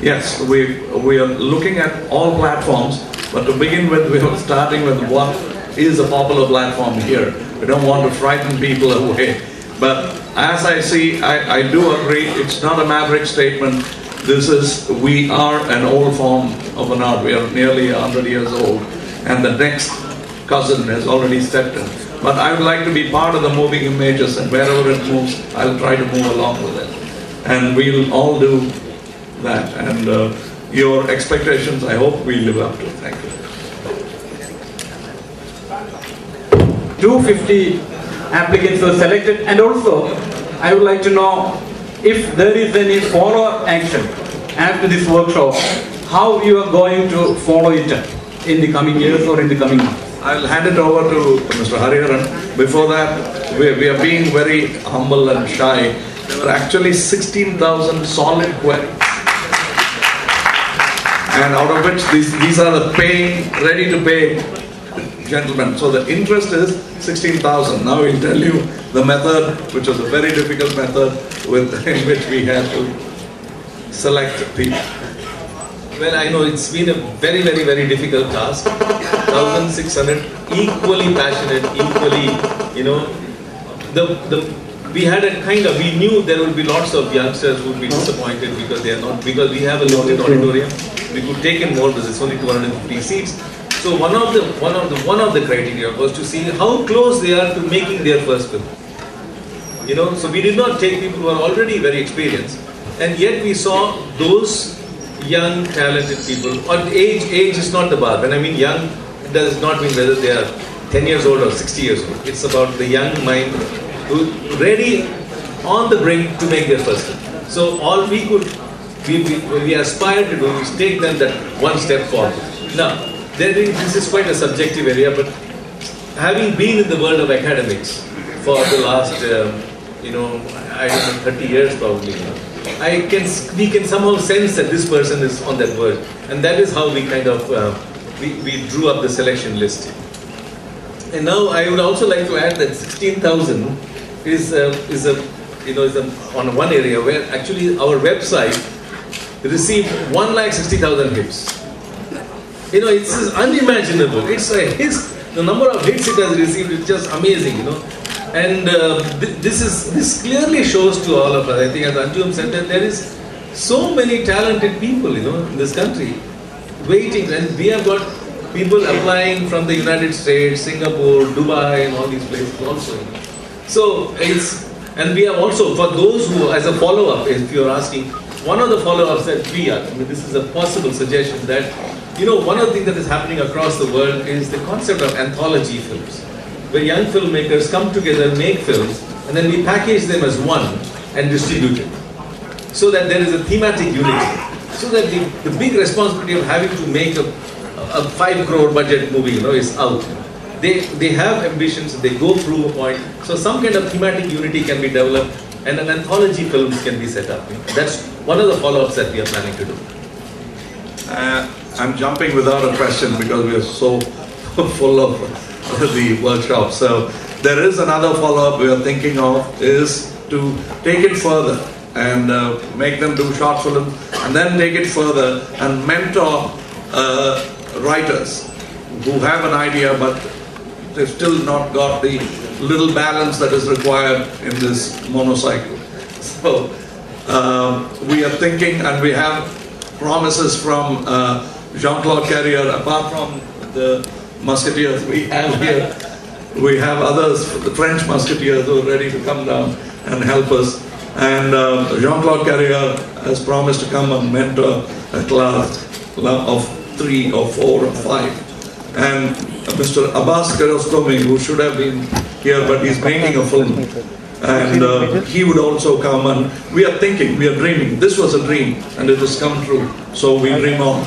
Yes, we are looking at all platforms, but to begin with, we are starting with what is a popular platform here. We don't want to frighten people away. But as I see, I do agree, it's not a maverick statement. We are an old form of an art. We are nearly 100 years old, and the next cousin has already stepped in. But I would like to be part of the moving images, and wherever it moves, I'll try to move along with it. And we'll all do that. And your expectations, I hope we live up to. Thank you. 250 applicants were selected, and also I would like to know if there is any follow-up action after this workshop, how you are going to follow it in the coming years or in the coming months. I'll hand it over to Mr. Hariharan. Before that, we are being very humble and shy. There were actually 16,000 solid queries. And out of which these are the paying, ready to pay gentlemen. So the interest is 16,000. Now we'll tell you the method, which was a very difficult method in which we had to select people. Well, I know it's been a very, very, very difficult task. 1,600 equally passionate, equally, we knew there would be lots of youngsters who would be disappointed because they are not, because we have a limited auditorium. We could take in more, but there's only 250 seats. So one of the criteria was to see how close they are to making their first film. So we did not take people who are already very experienced, and yet we saw those young, talented people. Or age is not the bar. When I mean young, it does not mean whether they are 10 years old or 60 years old. It's about the young mind who ready on the brink to make their first film. So all we aspire to do is take them that one step forward. Now, this is quite a subjective area, but having been in the world of academics for the last, I don't know, 30 years probably, we can somehow sense that this person is on that verge, and that is how we kind of we drew up the selection list. And now I would also like to add that 16,000 is on one area where actually our website received 1,60,000 hits. It's unimaginable. The number of hits it has received is just amazing. And this clearly shows to all of us, I think, as Anjum said, that there is so many talented people, in this country, waiting. And we have got people applying from the United States, Singapore, Dubai, and all these places also. So and we have also, for those who, as a follow-up, if you're asking, one of the follow-ups that this is a possible suggestion that, one of the things that is happening across the world is the concept of anthology films, where young filmmakers come together, make films, and then we package them as one and distribute it. So that there is a thematic unity. So that the big responsibility of having to make a 5 crore budget movie, is out. They have ambitions, they go through a point. So some kind of thematic unity can be developed, and an anthology films can be set up. That's one of the follow-ups that we are planning to do. I'm jumping without a question because we are so full of the workshop. So there is another follow-up we are thinking of, is to take it further and make them do short films, and then take it further and mentor writers who have an idea but they've still not got the little balance that is required in this monocycle. So we are thinking, and we have promises from Jean-Claude Carrier. Apart from the musketeers we have here, we have others, the French musketeers, who are ready to come down and help us. And Jean-Claude Carrier has promised to come and mentor a class of 3 or 4 or 5. And Mr. Abbas Kiarostami, who should have been here, but he's making a film, and he would also come. And we are thinking, we are dreaming. This was a dream, and it has come true. So we dream on.